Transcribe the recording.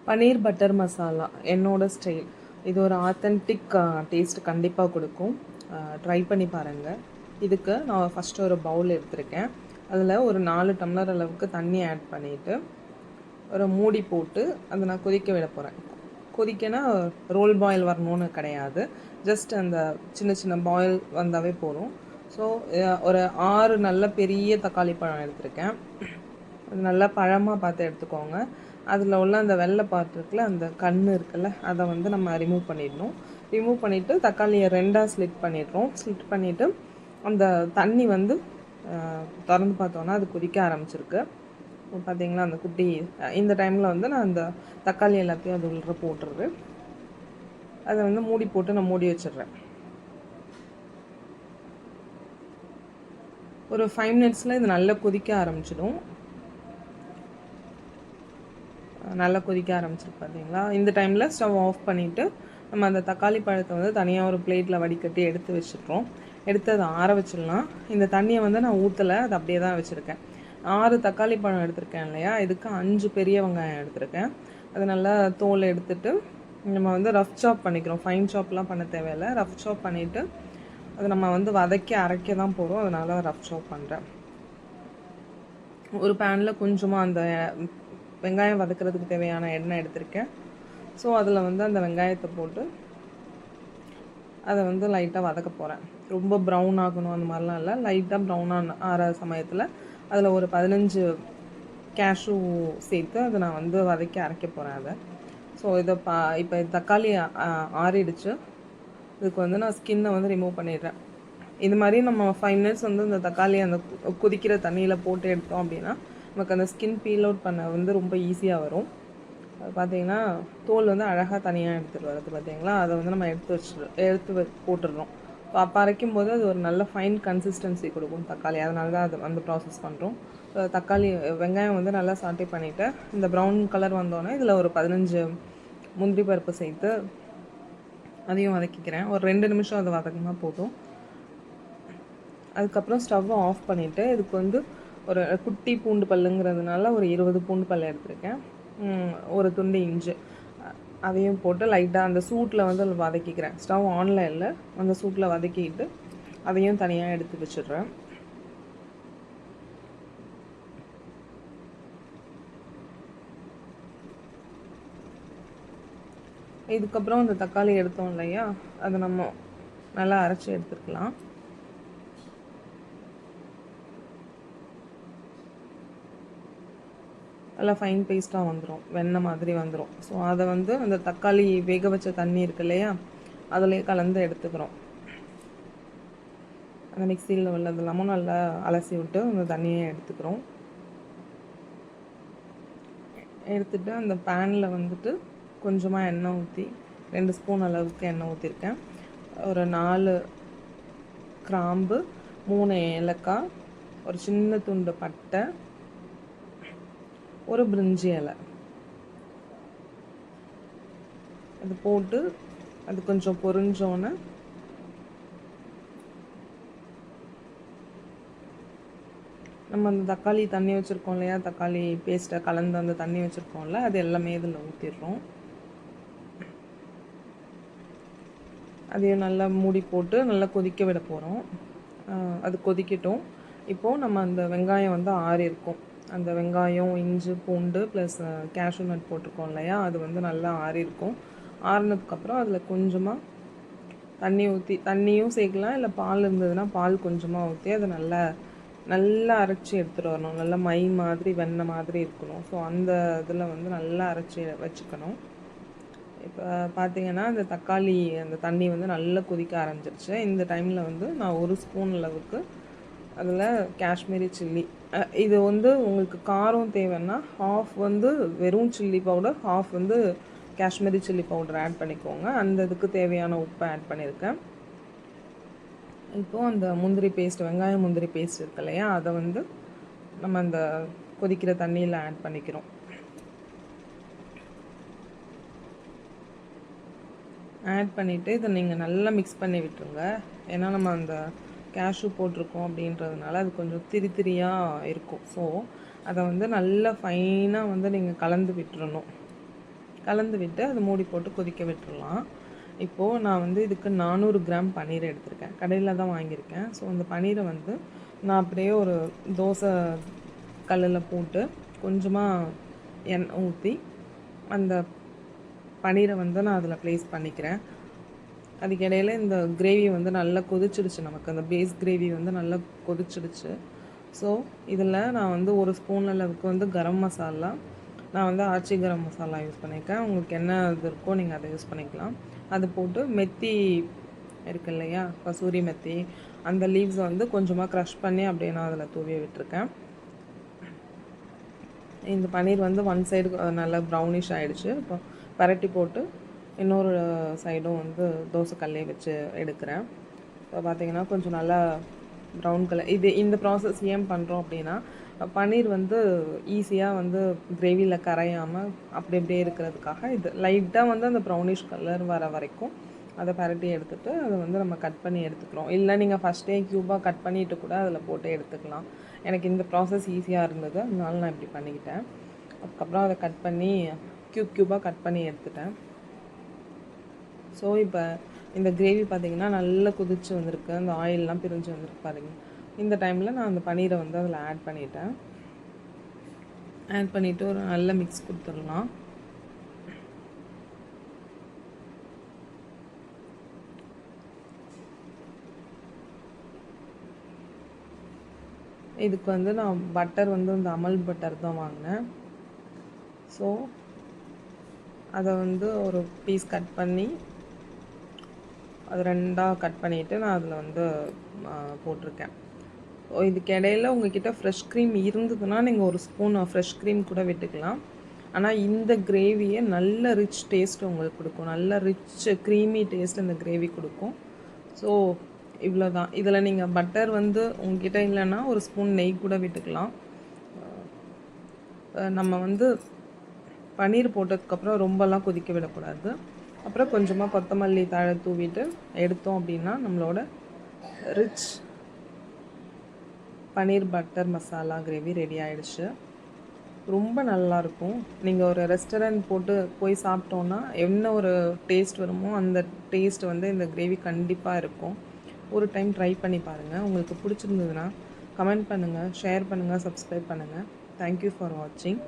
பன்னீர் butter masala என்னோட style. இது ஒரு ஆத்தென்டிக் டேஸ்ட் கண்டிப்பாக கொடுக்கும். ட்ரை பண்ணி பாருங்கள். இதுக்கு நான் ஃபஸ்ட்டு ஒரு பவுல் எடுத்திருக்கேன். அதில் ஒரு 4 டம்ளர் அளவுக்கு தண்ணி ஆட் பண்ணிவிட்டு ஒரு மூடி போட்டு அதை நான் கொதிக்க விட போகிறேன். கொதிக்கனா ரோல் பாயில் வரணும்னு கிடையாது, ஜஸ்ட் அந்த சின்ன சின்ன பாயில் வந்தாவே போதும். ஸோ ஒரு 6 நல்ல பெரிய தக்காளி பழம் எடுத்திருக்கேன். அது நல்லா பழமாக பார்த்து எடுத்துக்கோங்க. அதில் உள்ள அந்த வெள்ளை பார்ட் இருக்குல்ல, அந்த கண் இருக்குல்ல, அதை வந்து நம்ம ரிமூவ் பண்ணிடணும். ரிமூவ் பண்ணிவிட்டு தக்காளியை 2ஆக ஸ்லிட் பண்ணிடுறோம். ஸ்லிட் பண்ணிவிட்டு அந்த தண்ணி வந்து திறந்து பார்த்தோன்னா அது கொதிக்க ஆரம்பிச்சிருக்கு. பார்த்தீங்களா அந்த குட்டி. இந்த டைமில் வந்து நான் அந்த தக்காளி எல்லாத்தையும் அது உள்ள போட்டுருது. அதை வந்து மூடி போட்டு நான் மூடி வச்சிடுறேன். ஒரு 5 மினிட்ஸில் இது நல்லா கொதிக்க ஆரம்பிச்சிடும். நல்லா கொதிக்க ஆரம்பிச்சிருக்கு பார்த்தீங்களா. இந்த டைமில் ஸ்டவ் ஆஃப் பண்ணிவிட்டு நம்ம அந்த தக்காளி பழத்தை வந்து தனியாக ஒரு பிளேட்டில் வடிகட்டி எடுத்து வச்சுட்றோம். எடுத்து அதை ஆற வச்சிடலாம். இந்த தண்ணியை வந்து நான் ஊற்றலை, அது அப்படியே தான் வச்சுருக்கேன். 6 தக்காளி பழம் எடுத்திருக்கேன் இல்லையா, இதுக்கு 5 பெரிய வெங்காயம் எடுத்திருக்கேன். அது நல்லா தோல் எடுத்துட்டு நம்ம வந்து ரஃப் சாப் பண்ணிக்கிறோம். ஃபைன் சாப்லாம் பண்ண தேவையில்லை. ரஃப் சாப் பண்ணிவிட்டு அதை நம்ம வந்து வதக்கி அரைக்க தான் போகிறோம், அதனால ரஃப் சாப் பண்ணுறேன். ஒரு பேனில் கொஞ்சமாக அந்த வெங்காயம் வதக்கிறதுக்கு தேவையான எண்ணெய் எடுத்திருக்கேன். ஸோ அதில் வந்து அந்த வெங்காயத்தை போட்டு அதை வந்து லைட்டாக வதக்க போகிறேன். ரொம்ப ப்ரௌன் ஆகணும் அந்த மாதிரிலாம் இல்லை, லைட்டாக ப்ரௌனாக ஆகிற சமயத்தில் அதில் ஒரு 15 கேஷ்யூ சேர்த்து அதை நான் வந்து வதக்கி அரைக்க போகிறேன் அதை. ஸோ இதை இப்போ தக்காளி ஆறிடுச்சு. இதுக்கு வந்து நான் ஸ்கின்னை வந்து ரிமூவ் பண்ணிடுறேன். இது மாதிரி நம்ம 5 மினிட்ஸ் வந்து இந்த தக்காளி அந்த கொதிக்கிற தண்ணியில் போட்டு எடுத்தோம் அப்படின்னா நமக்கு அந்த ஸ்கின் பீல் அவுட் பண்ண வந்து ரொம்ப ஈஸியாக வரும். அது பார்த்திங்கன்னா தோல் வந்து அழகாக தனியாக எடுத்துகிட்டு வரது பார்த்திங்களா. அதை வந்து நம்ம எடுத்து போட்டுடுறோம். ஸோ அப்போ அரைக்கும் போது அது ஒரு நல்ல ஃபைன் கன்சிஸ்டன்சி கொடுக்கும் தக்காளி. அதனால தான் அது அந்த ப்ராசஸ் பண்ணுறோம். தக்காளி வெங்காயம் வந்து நல்லா சாட்டே பண்ணிவிட்டு இந்த ப்ரௌன் கலர் வந்தோடனே இதில் ஒரு 15 முந்திரி பருப்பு சேர்த்து அதையும் வதக்கிக்கிறேன். ஒரு 2 நிமிஷம் அதை வதக்கினா போதும். அதுக்கப்புறம் ஸ்டவ்வை ஆஃப் பண்ணிவிட்டு இதுக்கு வந்து ஒரு குட்டி பூண்டு பல்லுங்கிறதுனால ஒரு 20 பூண்டு பல் எடுத்திருக்கேன். ஒரு துண்டு இஞ்சி அதையும் போட்டு லைட்டாக அந்த சூட்டில் வந்து வதக்கிக்கிறேன். ஸ்டவ் ஆனில் இல்லை, அந்த சூட்டில் வதக்கிட்டு அதையும் தனியாக எடுத்து வச்சிடுறேன். இதுக்கப்புறம் அந்த தக்காளி எடுத்தோம் இல்லையா, அதை நம்ம நல்லா அரைச்சி எடுத்துக்கலாம். நல்லா ஃபைன் பேஸ்ட்டாக வந்துடும், வெண்ணெய் மாதிரி வந்துடும். ஸோ அதை வந்து அந்த தக்காளி வேக வச்ச தண்ணி இருக்கு இல்லையா, அதிலே கலந்து எடுத்துக்கிறோம். அந்த மிக்சியில் உள்ளது எல்லாமும் நல்லா அலசி விட்டு அந்த தண்ணியை எடுத்துக்கிறோம். எடுத்துகிட்டு அந்த பேனில் வந்துட்டு கொஞ்சமாக எண்ணெய் ஊற்றி 2 ஸ்பூன் அளவுக்கு எண்ணெய் ஊற்றிருக்கேன். ஒரு 4 கிராம்பு, 3 ஏலக்காய், ஒரு சின்ன துண்டு பட்டை, ஒரு பிரிஞ்சி இலை, அது போட்டு அது கொஞ்சம் பொரிஞ்சோன்னே நம்ம அந்த தக்காளி தண்ணி வச்சுருக்கோம் இல்லையா, தக்காளி பேஸ்ட்டை கலந்து அந்த தண்ணி வச்சுருக்கோம்ல, அது எல்லாமே இதில் ஊற்றிடுறோம். அதையும் நல்லா மூடி போட்டு நல்லா கொதிக்க விட போகிறோம். அது கொதிக்கட்டும். இப்போது நம்ம அந்த வெங்காயம் வந்து ஆறி இருக்கும், அந்த வெங்காயம், இஞ்சி, பூண்டு ப்ளஸ் கேஷ்யூ நட் போட்டிருக்கோம் இல்லையா, அது வந்து நல்லா ஆறி இருக்கும். ஆறினதுக்கப்புறம் அதில் கொஞ்சமாக தண்ணி ஊற்றி, தண்ணியும் சேர்க்கலாம், இல்லை பால் இருந்ததுன்னா பால் கொஞ்சமாக ஊற்றி அதை நல்லா அரைச்சி எடுத்துகிட்டு வரணும். நல்லா மை மாதிரி வெண்ணெய் மாதிரி இருக்கணும். ஸோ அந்த இதில் வந்து நல்லா அரைச்சி வச்சுக்கணும். இப்போ பார்த்திங்கன்னா அந்த தக்காளி அந்த தண்ணி வந்து நல்லா கொதிக்க ஆரம்பிச்சிருச்சு. இந்த டைமில் வந்து நான் 1 ஸ்பூன் அளவுக்கு அதில் காஷ்மீரி சில்லி, இது வந்து உங்களுக்கு காரம் தேவைன்னா ஹாஃப் வந்து வெறும் சில்லி பவுடர், ஹாஃப் வந்து காஷ்மீரி சில்லி பவுடர் ஆட் பண்ணிக்கோங்க. அந்த இதுக்கு தேவையான உப்பை ஆட் பண்ணியிருக்கேன். இப்போது அந்த முந்திரி பேஸ்ட், வெங்காயம் முந்திரி பேஸ்ட் இருக்கு இல்லையா, அதை வந்து நம்ம அந்த கொதிக்கிற தண்ணியில் ஆட் பண்ணிக்கிறோம். ஆட் பண்ணிவிட்டு இதை நீங்கள் நல்லா மிக்ஸ் பண்ணி விட்டுருங்க. ஏன்னா நம்ம அந்த கேஷ்யூ போட்டிருக்கோம் அப்படின்றதுனால அது கொஞ்சம் திரியாக இருக்கும். ஸோ அதை வந்து நல்லா ஃபைனாக வந்து நீங்கள் கலந்து விட்டுறணும். கலந்து விட்டு அதை மூடி போட்டு கொதிக்க விட்டுறலாம். இப்போது நான் வந்து இதுக்கு 400 கிராம் பன்னீர் எடுத்திருக்கேன். கடையில் தான் வாங்கியிருக்கேன். ஸோ அந்த பன்னீரை வந்து நான் அப்படியே ஒரு தோசை கல்லில் போட்டு கொஞ்சமாக எண்ணெய் ஊற்றி அந்த பன்னீரை வந்து நான் அதில் ப்ளேஸ் பண்ணிக்கிறேன். அதுக்கு இடையில இந்த கிரேவி வந்து நல்லா கொதிச்சிடுச்சு. நமக்கு அந்த பேஸ் கிரேவி வந்து நல்லா கொதிச்சிடுச்சு. ஸோ இதில் நான் வந்து ஒரு ஸ்பூன் அளவுக்கு வந்து கரம் மசாலா, நான் வந்து ஆச்சி கரம் மசாலா யூஸ் பண்ணியிருக்கேன். உங்களுக்கு என்ன இது இருக்கோ நீங்கள் அதை யூஸ் பண்ணிக்கலாம். அது போட்டு மெத்தி இருக்கு இல்லையா, கசூரி மெத்தி, அந்த லீவ்ஸை வந்து கொஞ்சமாக க்ரஷ் பண்ணி அப்படியே நான் அதில் தூவி விட்டுருக்கேன். இந்த பன்னீர் வந்து ஒன் சைடு நல்லா ப்ரௌனிஷ் ஆகிடுச்சு. இப்போ பரட்டி போட்டு இன்னொரு சைடும் வந்து தோசை கல்லே வச்சு எடுக்கிறேன். இப்போ பார்த்திங்கன்னா கொஞ்சம் நல்லா ப்ரௌன் கலர். இந்த ப்ராசஸ் ஏன் பண்ணுறோம் அப்படின்னா, பன்னீர் வந்து ஈஸியாக வந்து கிரேவியில் கரையாமல் அப்படி அப்படியே இருக்கிறதுக்காக இது லைட்டாக வந்து அந்த ப்ரௌனிஷ் கலர் வர வரைக்கும் அதை பரட்டி எடுத்துகிட்டு அதை வந்து நம்ம கட் பண்ணி எடுத்துக்கிறோம். இல்லை நீங்கள் ஃபஸ்ட்டே க்யூபாக கட் பண்ணிவிட்டு கூட அதில் போட்டு எடுத்துக்கலாம். எனக்கு இந்த ப்ராசஸ் ஈஸியாக இருந்தது, அதனால நான் இப்படி பண்ணிக்கிட்டேன். அதுக்கப்புறம் அதை கட் பண்ணி க்யூபாக கட் பண்ணி எடுத்துட்டேன். ஸோ இப்போ இந்த கிரேவி பார்த்திங்கன்னா நல்லா கொதிச்சு வந்திருக்கு. அந்த ஆயிலெலாம் பிரிஞ்சு வந்திருக்கு பாருங்கள். இந்த டைமில் நான் அந்த பன்னீரை வந்து அதில் ஆட் பண்ணிவிட்டேன். ஆட் பண்ணிவிட்டு ஒரு நல்ல மிக்ஸ் கொடுத்துடலாம். இதுக்கு வந்து நான் பட்டர் வந்து இந்த அமுல் பட்டர் தான் வாங்கினேன். ஸோ அதை வந்து ஒரு பீஸ் கட் பண்ணி அது ரெண்டாக கட் பண்ணிவிட்டு நான் அதில் வந்து போட்டிருக்கேன். இதுக்கு இடையில உங்கள்கிட்ட ஃப்ரெஷ் க்ரீம் இருந்ததுன்னா நீங்கள் ஒரு ஸ்பூன் ஃப்ரெஷ் க்ரீம் கூட விட்டுக்கலாம். ஆனால் இந்த கிரேவியை நல்ல ரிச் டேஸ்ட் உங்களுக்கு கொடுக்கும். நல்ல ரிச் க்ரீமி டேஸ்ட் இந்த கிரேவி கொடுக்கும். ஸோ இவ்வளோ தான். இதில் நீங்கள் பட்டர் வந்து உங்ககிட்ட இல்லைன்னா ஒரு ஸ்பூன் நெய் கூட விட்டுக்கலாம். நம்ம வந்து பன்னீர் போட்டதுக்கப்புறம் ரொம்பலாம் கொதிக்க விடக்கூடாது. அப்புறம் கொஞ்சமாக கொத்தமல்லி தழை தூவிட்டு எடுத்தோம் அப்படின்னா நம்மளோட ரிச் பன்னீர் பட்டர் மசாலா கிரேவி ரெடி ஆகிடுச்சு. ரொம்ப நல்லாயிருக்கும். நீங்கள் ஒரு ரெஸ்டாரண்ட் போட்டு போய் சாப்பிட்டோன்னா என்ன ஒரு டேஸ்ட் வருமோ அந்த டேஸ்ட் வந்து இந்த கிரேவி கண்டிப்பாக இருக்கும். ஒரு டைம் ட்ரை பண்ணி பாருங்கள். உங்களுக்கு பிடிச்சிருந்ததுன்னா கமெண்ட் பண்ணுங்கள், ஷேர் பண்ணுங்கள், சப்ஸ்கிரைப் பண்ணுங்கள். தேங்க்யூ ஃபார் வாட்சிங்.